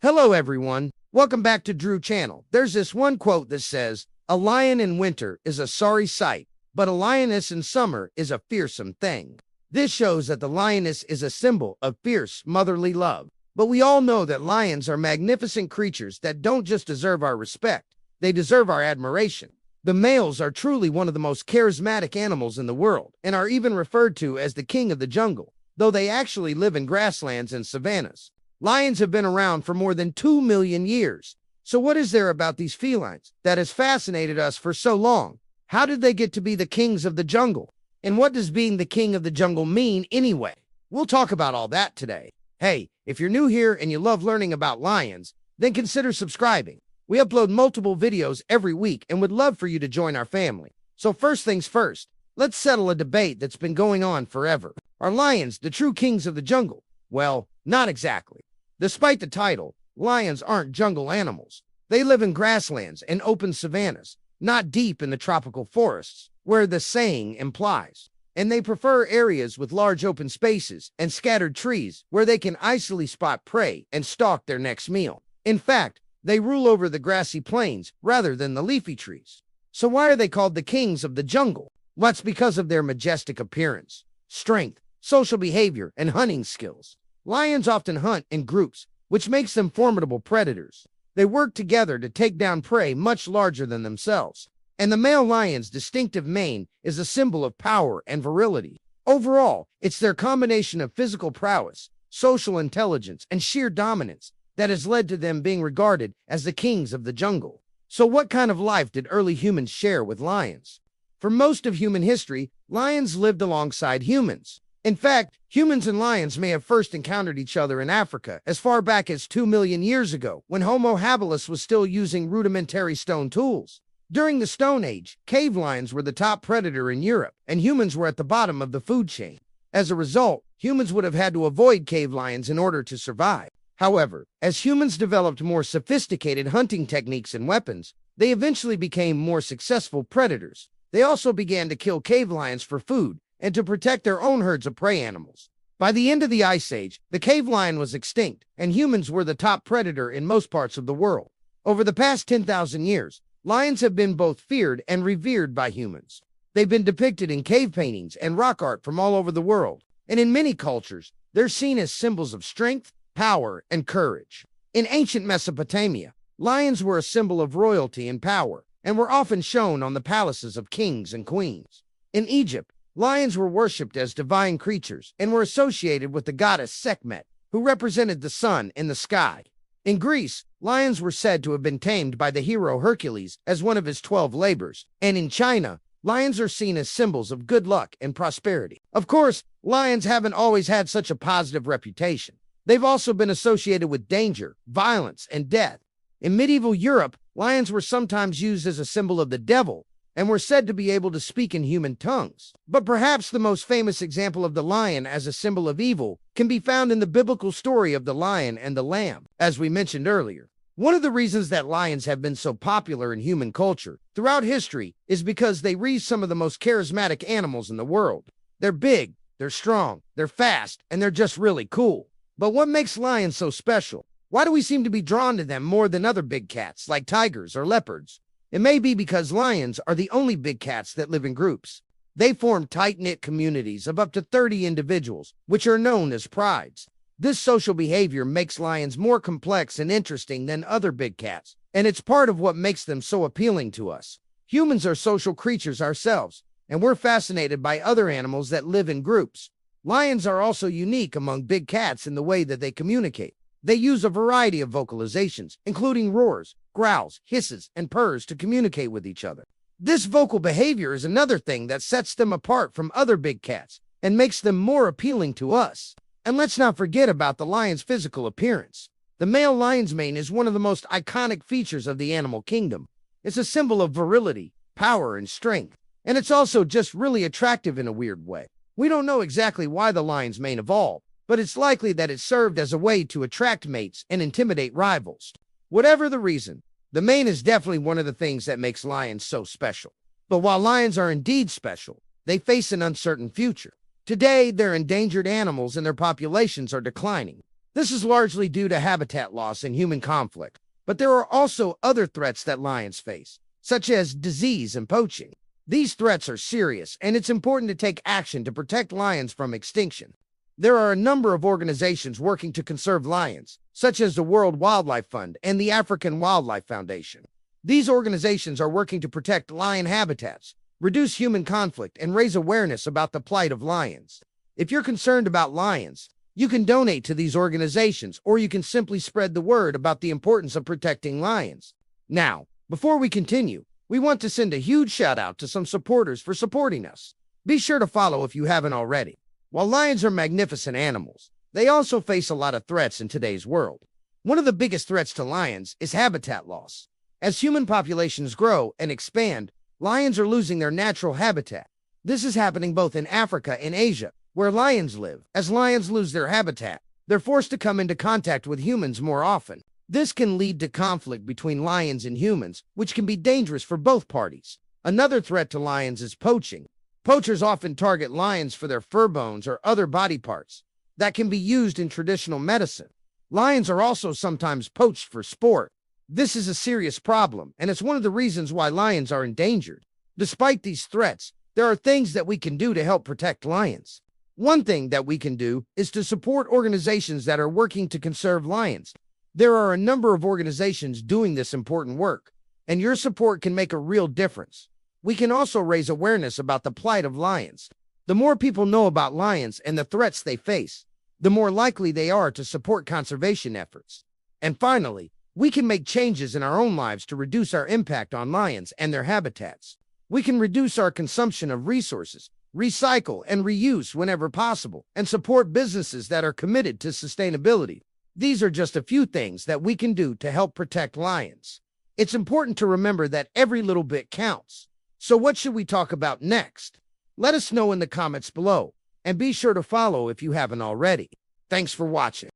Hello everyone, welcome back to Drew Channel. There's this one quote that says, "A lion in winter is a sorry sight, but a lioness in summer is a fearsome thing." This shows that the lioness is a symbol of fierce, motherly love. But we all know that lions are magnificent creatures that don't just deserve our respect, they deserve our admiration. The males are truly one of the most charismatic animals in the world, and are even referred to as the king of the jungle, though they actually live in grasslands and savannas. Lions have been around for more than 2 million years. So what is there about these felines that has fascinated us for so long? How did they get to be the kings of the jungle? And what does being the king of the jungle mean anyway? We'll talk about all that today. Hey, if you're new here and you love learning about lions, then consider subscribing. We upload multiple videos every week and would love for you to join our family. So first things first, let's settle a debate that's been going on forever. Are lions the true kings of the jungle? Well, not exactly. Despite the title, lions aren't jungle animals. They live in grasslands and open savannas, not deep in the tropical forests, where the saying implies. And they prefer areas with large open spaces and scattered trees where they can easily spot prey and stalk their next meal. In fact, they rule over the grassy plains rather than the leafy trees. So why are they called the kings of the jungle? Well, it's because of their majestic appearance, strength, social behavior, and hunting skills. Lions often hunt in groups, which makes them formidable predators. They work together to take down prey much larger than themselves. And the male lion's distinctive mane is a symbol of power and virility. Overall, it's their combination of physical prowess, social intelligence, and sheer dominance that has led to them being regarded as the kings of the jungle. So what kind of life did early humans share with lions? For most of human history, lions lived alongside humans. In fact, humans and lions may have first encountered each other in Africa as far back as 2 million years ago, when Homo habilis was still using rudimentary stone tools. During the Stone Age, cave lions were the top predator in Europe, and humans were at the bottom of the food chain. As a result, humans would have had to avoid cave lions in order to survive. However, as humans developed more sophisticated hunting techniques and weapons, they eventually became more successful predators. They also began to kill cave lions for food and to protect their own herds of prey animals. By the end of the Ice Age, the cave lion was extinct, and humans were the top predator in most parts of the world. Over the past 10,000 years, lions have been both feared and revered by humans. They've been depicted in cave paintings and rock art from all over the world, and in many cultures, they're seen as symbols of strength, power, and courage. In ancient Mesopotamia, lions were a symbol of royalty and power, and were often shown on the palaces of kings and queens. In Egypt, lions were worshipped as divine creatures and were associated with the goddess Sekhmet, who represented the sun in the sky. In Greece, lions were said to have been tamed by the hero Hercules as one of his 12 labors, and in China, lions are seen as symbols of good luck and prosperity. Of course, lions haven't always had such a positive reputation. They've also been associated with danger, violence, and death. In medieval Europe, lions were sometimes used as a symbol of the devil, and were said to be able to speak in human tongues. But perhaps the most famous example of the lion as a symbol of evil can be found in the biblical story of the lion and the lamb, as we mentioned earlier. One of the reasons that lions have been so popular in human culture throughout history is because they raise some of the most charismatic animals in the world. They're big, they're strong, they're fast, and they're just really cool. But what makes lions so special? Why do we seem to be drawn to them more than other big cats like tigers or leopards? It may be because lions are the only big cats that live in groups. They form tight-knit communities of up to 30 individuals, which are known as prides. This social behavior makes lions more complex and interesting than other big cats, and it's part of what makes them so appealing to us. Humans are social creatures ourselves, and we're fascinated by other animals that live in groups. Lions are also unique among big cats in the way that they communicate. They use a variety of vocalizations, including roars, growls, hisses, and purrs to communicate with each other. This vocal behavior is another thing that sets them apart from other big cats and makes them more appealing to us. And let's not forget about the lion's physical appearance. The male lion's mane is one of the most iconic features of the animal kingdom. It's a symbol of virility, power, and strength. And it's also just really attractive in a weird way. We don't know exactly why the lion's mane evolved, but it's likely that it served as a way to attract mates and intimidate rivals. Whatever the reason, the mane is definitely one of the things that makes lions so special. But while lions are indeed special, they face an uncertain future. Today, they're endangered animals and their populations are declining. This is largely due to habitat loss and human conflict, but there are also other threats that lions face, such as disease and poaching. These threats are serious, and it's important to take action to protect lions from extinction. There are a number of organizations working to conserve lions, such as the World Wildlife Fund and the African Wildlife Foundation. These organizations are working to protect lion habitats, reduce human conflict, and raise awareness about the plight of lions. If you're concerned about lions, you can donate to these organizations, or you can simply spread the word about the importance of protecting lions. Now, before we continue, we want to send a huge shout out to some supporters for supporting us. Be sure to follow if you haven't already. While lions are magnificent animals, they also face a lot of threats in today's world. One of the biggest threats to lions is habitat loss. As human populations grow and expand, lions are losing their natural habitat. This is happening both in Africa and Asia, where lions live. As lions lose their habitat, they're forced to come into contact with humans more often. This can lead to conflict between lions and humans, which can be dangerous for both parties. Another threat to lions is poaching. Poachers often target lions for their fur bones or other body parts that can be used in traditional medicine. Lions are also sometimes poached for sport. This is a serious problem, and it's one of the reasons why lions are endangered. Despite these threats, there are things that we can do to help protect lions. One thing that we can do is to support organizations that are working to conserve lions. There are a number of organizations doing this important work, and your support can make a real difference. We can also raise awareness about the plight of lions. The more people know about lions and the threats they face, the more likely they are to support conservation efforts. And finally, we can make changes in our own lives to reduce our impact on lions and their habitats. We can reduce our consumption of resources, recycle and reuse whenever possible, and support businesses that are committed to sustainability. These are just a few things that we can do to help protect lions. It's important to remember that every little bit counts. So what should we talk about next? Let us know in the comments below, and be sure to follow if you haven't already. Thanks for watching.